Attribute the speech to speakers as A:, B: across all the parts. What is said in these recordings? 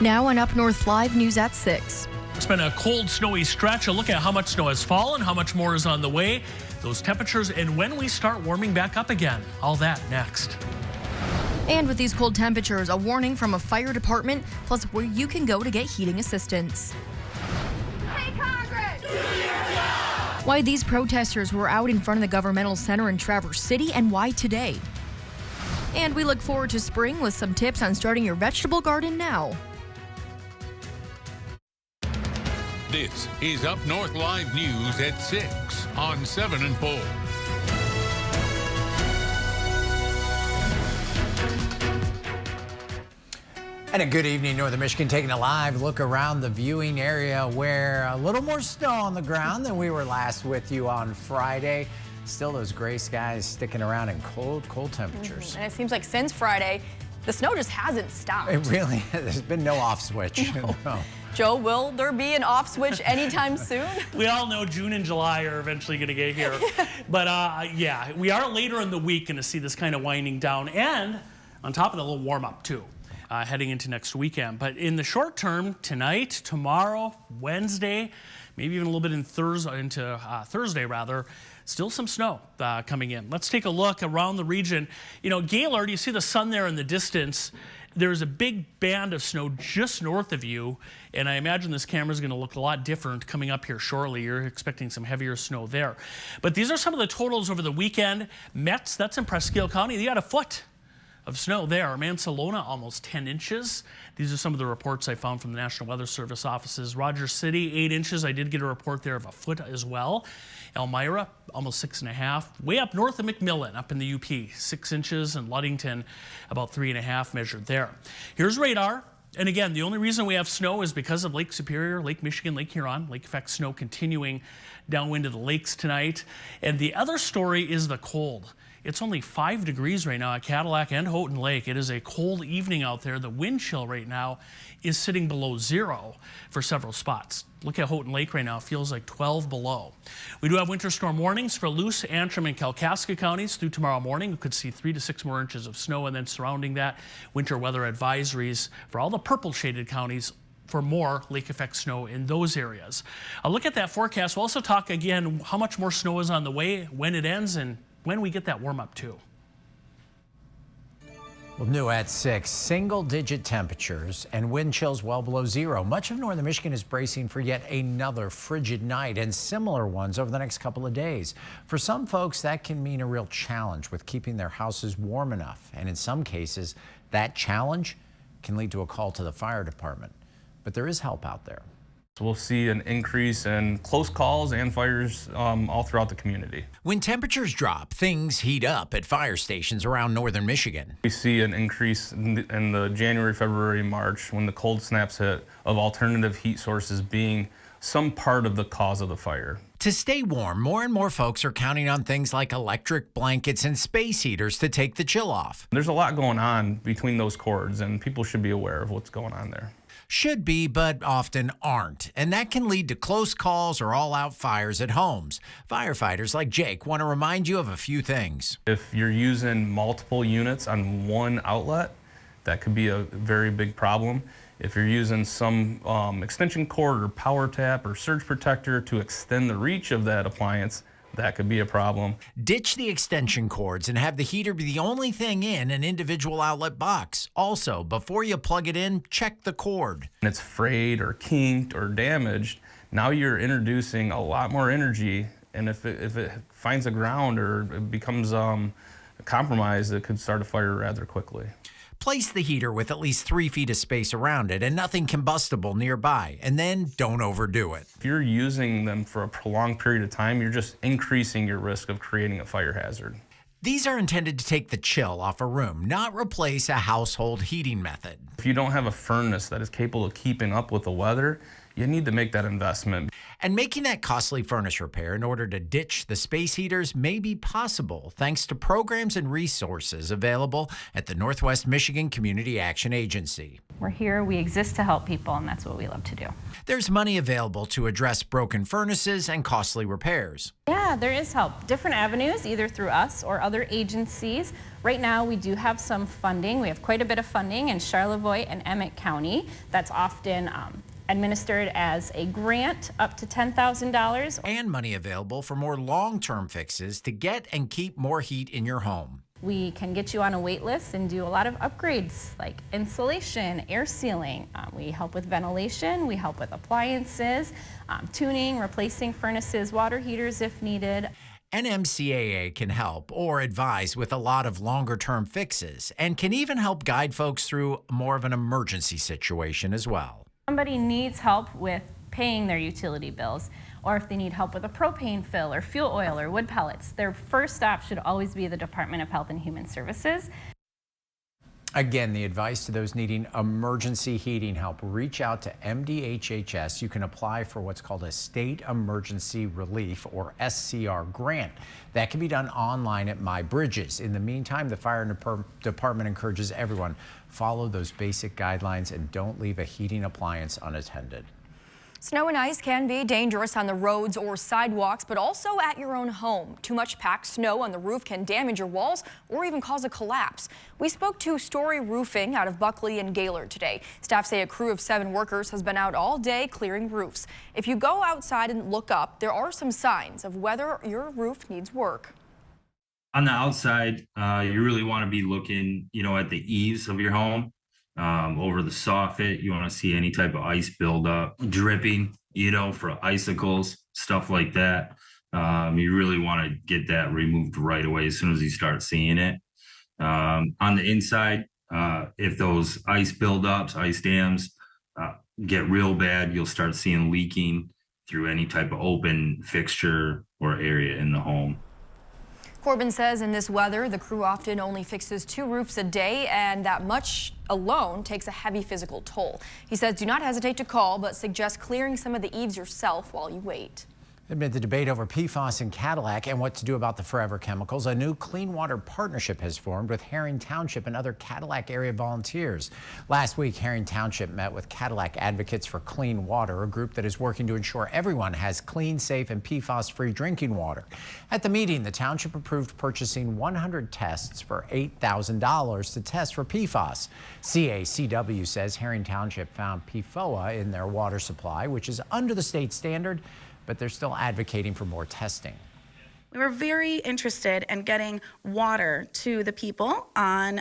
A: Now on Up North Live, news at 6.
B: It's been a cold, snowy stretch. A look at how much snow has fallen, how much more is on the way, those temperatures, and when we start warming back up again. All that next.
A: And with these cold temperatures, a warning from a fire department, plus where you can go to get heating assistance.
C: Hey, Congress!
A: Why these protesters were out in front of the governmental center in Traverse City and why today. And we look forward to spring with some tips on starting your vegetable garden now.
D: This is Up North Live News at 6 on 7 and 4.
E: And a good evening, Northern Michigan, taking a live look around the viewing area where a little more snow on the ground than we were last with you on Friday. Still those gray skies sticking around and cold temperatures.
C: And it seems like since Friday, the snow just hasn't stopped.
E: It really, there's been no off switch. No.
C: Joe, will there be an off switch anytime soon?
B: We all know June and July are eventually going to get here. But yeah, we are later in the week going to see this kind of winding down. And on top of the little warm up too, heading into next weekend. But in the short term, tonight, tomorrow, Wednesday, maybe even a little bit into Thursday rather, still some snow coming in. Let's take a look around the region. You know, Gaylord, you see the sun there in the distance. There's a big band of snow just north of you, and I imagine this camera is going to look a lot different coming up here shortly. You're expecting some heavier snow there. But these are some of the totals over the weekend. Metz, that's in Presque Isle County, they got a foot of snow there. Mansalona, almost 10 inches. These are some of the reports I found from the National Weather Service offices. Rogers City, 8 inches. I did get a report there of a foot as well. Elmira, almost 6.5. Way up north of McMillan, up in the UP, 6 inches. And Ludington, about 3.5 measured there. Here's radar. And again, the only reason we have snow is because of Lake Superior, Lake Michigan, Lake Huron. Lake effect snow continuing downwind of the lakes tonight. And the other story is the cold. It's only 5 degrees right now at Cadillac and Houghton Lake. It is a cold evening out there. The wind chill right now is sitting below 0 for several spots. Look at Houghton Lake right now. It feels like 12 below. We do have winter storm warnings for Luce, Antrim, and Kalkaska counties through tomorrow morning. We could see 3 to 6 more inches of snow, and then surrounding that, winter weather advisories for all the purple shaded counties for more lake effect snow in those areas. I'll look at that forecast. We'll also talk again how much more snow is on the way, when it ends, and when we get that warm up too.
E: Well, new at 6, single-digit temperatures and wind chills well below 0. Much of northern Michigan is bracing for yet another frigid night and similar ones over the next couple of days. For some folks, that can mean a real challenge with keeping their houses warm enough. And in some cases, that challenge can lead to a call to the fire department. But there is help out there.
F: We'll see an increase in close calls and fires all throughout the community.
E: When temperatures drop, things heat up at fire stations around northern Michigan.
F: We see an increase in the January, February, March, when the cold snaps hit, of alternative heat sources being some part of the cause of the fire.
E: To stay warm, more and more folks are counting on things like electric blankets and space heaters to take the chill off.
F: There's a lot going on between those cords, and people should be aware of what's going on there.
E: Should be, but often aren't. And that can lead to close calls or all-out fires at homes. Firefighters like Jake want to remind you of a few things.
F: If you're using multiple units on one outlet, that could be a very big problem. If you're using some extension cord or power tap or surge protector to extend the reach of that appliance, that could be a problem.
E: Ditch the extension cords and have the heater be the only thing in an individual outlet box. Also, before you plug it in, check the cord.
F: And it's frayed or kinked or damaged, now you're introducing a lot more energy, and if it finds a ground or it becomes compromised, it could start a fire rather quickly.
E: Place the heater with at least 3 feet of space around it and nothing combustible nearby, and then don't overdo it.
F: If you're using them for a prolonged period of time, you're just increasing your risk of creating a fire hazard.
E: These are intended to take the chill off a room, not replace a household heating method.
F: If you don't have a furnace that is capable of keeping up with the weather, you need to make that investment.
E: And making that costly furnace repair in order to ditch the space heaters may be possible thanks to programs and resources available at the Northwest Michigan Community Action Agency.
G: We're here, we exist to help people, and that's what we love to do.
E: There's money available to address broken furnaces and costly repairs.
G: Yeah, there is help. Different avenues, either through us or other agencies. Right now, we do have some funding. We have quite a bit of funding in Charlevoix and Emmett County. That's often administered as a grant up to $10,000.
E: And money available for more long-term fixes to get and keep more heat in your home.
G: We can get you on a wait list and do a lot of upgrades like insulation, air sealing. We help with ventilation, we help with appliances, tuning, replacing furnaces, water heaters if needed.
E: NMCAA can help or advise with a lot of longer-term fixes and can even help guide folks through more of an emergency situation as well.
G: Somebody needs help with paying their utility bills, or if they need help with a propane fill or fuel oil or wood pellets, their first stop should always be the Department of Health and Human Services.
E: Again, the advice to those needing emergency heating help, reach out to MDHHS. You can apply for what's called a State Emergency Relief or SCR grant. That can be done online at My Bridges. In the meantime, the fire department encourages everyone, follow those basic guidelines and don't leave a heating appliance unattended.
A: Snow and ice can be dangerous on the roads or sidewalks, but also at your own home. Too much packed snow on the roof can damage your walls or even cause a collapse. We spoke to Story Roofing out of Buckley and Gaylord today. Staff say a crew of 7 workers has been out all day clearing roofs. If you go outside and look up, there are some signs of whether your roof needs work.
H: On the outside, you really want to be looking, at the eaves of your home. Over the soffit, you want to see any type of ice buildup, dripping, for icicles, stuff like that. You really want to get that removed right away as soon as you start seeing it. On the inside, if those ice buildups, ice dams get real bad, you'll start seeing leaking through any type of open fixture or area in the home.
A: Corbin says in this weather, the crew often only fixes 2 roofs a day, and that much alone takes a heavy physical toll. He says do not hesitate to call, but suggest clearing some of the eaves yourself while you wait.
E: Amid the debate over PFAS in Cadillac and what to do about the forever chemicals, a new clean water partnership has formed with Herring Township and other Cadillac area volunteers. Last week, Herring Township met with Cadillac Advocates for Clean Water, a group that is working to ensure everyone has clean, safe, and PFAS-free drinking water. At the meeting, the township approved purchasing 100 tests for $8,000 to test for PFAS. CACW says Herring Township found PFOA in their water supply, which is under the state standard, but they're still advocating for more testing.
I: We were very interested in getting water to the people on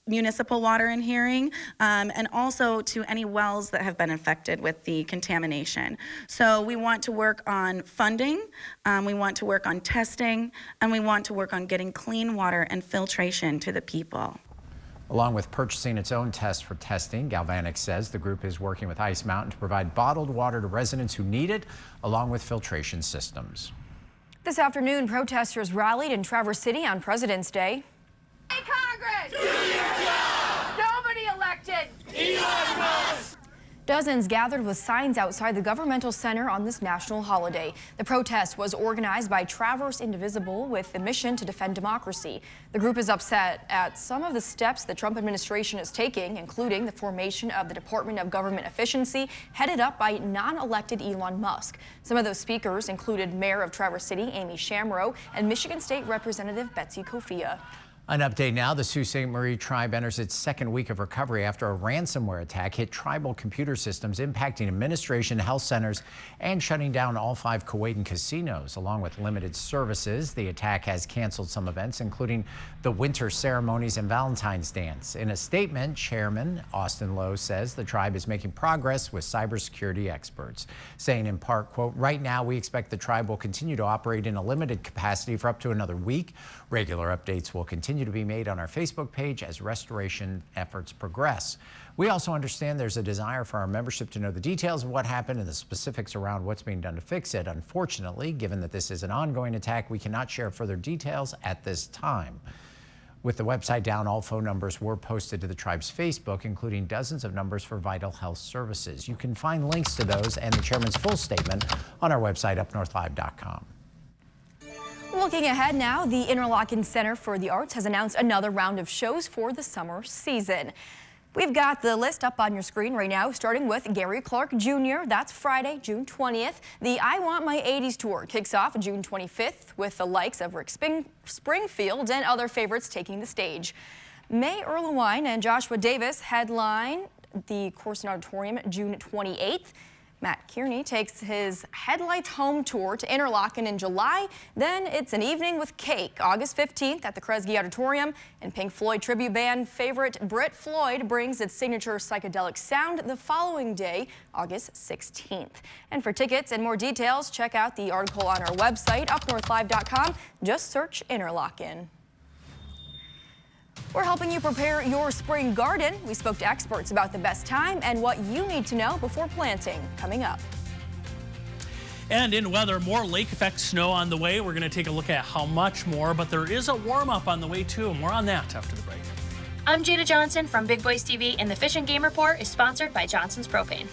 I: municipal water in Herring, and also to any wells that have been infected with the contamination. So we want to work on funding, we want to work on testing, and we want to work on getting clean water and filtration to the people.
E: Along with purchasing its own tests for testing, Galvanic says the group is working with Ice Mountain to provide bottled water to residents who need it, along with filtration systems.
A: This afternoon, protesters rallied in Traverse City on President's Day.
J: Hey, Congress! Do your job! Nobody elected! Elon Musk!
A: Dozens gathered with signs outside the governmental center on this national holiday. The protest was organized by Traverse Indivisible with the mission to defend democracy. The group is upset at some of the steps the Trump administration is taking, including the formation of the Department of Government Efficiency, headed up by non-elected Elon Musk. Some of those speakers included Mayor of Traverse City, Amy Shamrow, and Michigan State Representative Betsy Kofia.
E: An update now. The Sault Ste. Marie tribe enters its 2nd week of recovery after a ransomware attack hit tribal computer systems, impacting administration, health centers, and shutting down all 5 Kuwaitan casinos. Along with limited services, the attack has canceled some events, including the winter ceremonies and Valentine's dance. In a statement, Chairman Austin Lowe says the tribe is making progress with cybersecurity experts, saying in part, quote, "Right now, we expect the tribe will continue to operate in a limited capacity for up to another week. Regular updates will continue to be made on our Facebook page as restoration efforts progress. We also understand there's a desire for our membership to know the details of what happened and the specifics around what's being done to fix it. Unfortunately, given that this is an ongoing attack, we cannot share further details at this time." With the website down, all phone numbers were posted to the tribe's Facebook, including dozens of numbers for vital health services. You can find links to those and the chairman's full statement on our website, UpNorthLive.com.
A: Looking ahead now, the Interlochen Center for the Arts has announced another round of shows for the summer season. We've got the list up on your screen right now, starting with Gary Clark Jr. That's Friday, June 20th. The I Want My 80s tour kicks off June 25th with the likes of Rick Springfield and other favorites taking the stage. May Erlewine and Joshua Davis headline the Corson Auditorium June 28th. Matt Kearney takes his Headlights Home Tour to Interlochen in July. Then it's an evening with cake, August 15th at the Kresge Auditorium. And Pink Floyd tribute band favorite Brit Floyd brings its signature psychedelic sound the following day, August 16th. And for tickets and more details, check out the article on our website, UpNorthLive.com. Just search Interlochen. We're helping you prepare your spring garden. We spoke to experts about the best time and what you need to know before planting. Coming up.
B: And in weather, more lake effect snow on the way. We're going to take a look at how much more, but there is a warm up on the way too. More on that after the break.
K: I'm Jada Johnson from Big Boys TV, and the Fish and Game Report is sponsored by Johnson's Propane.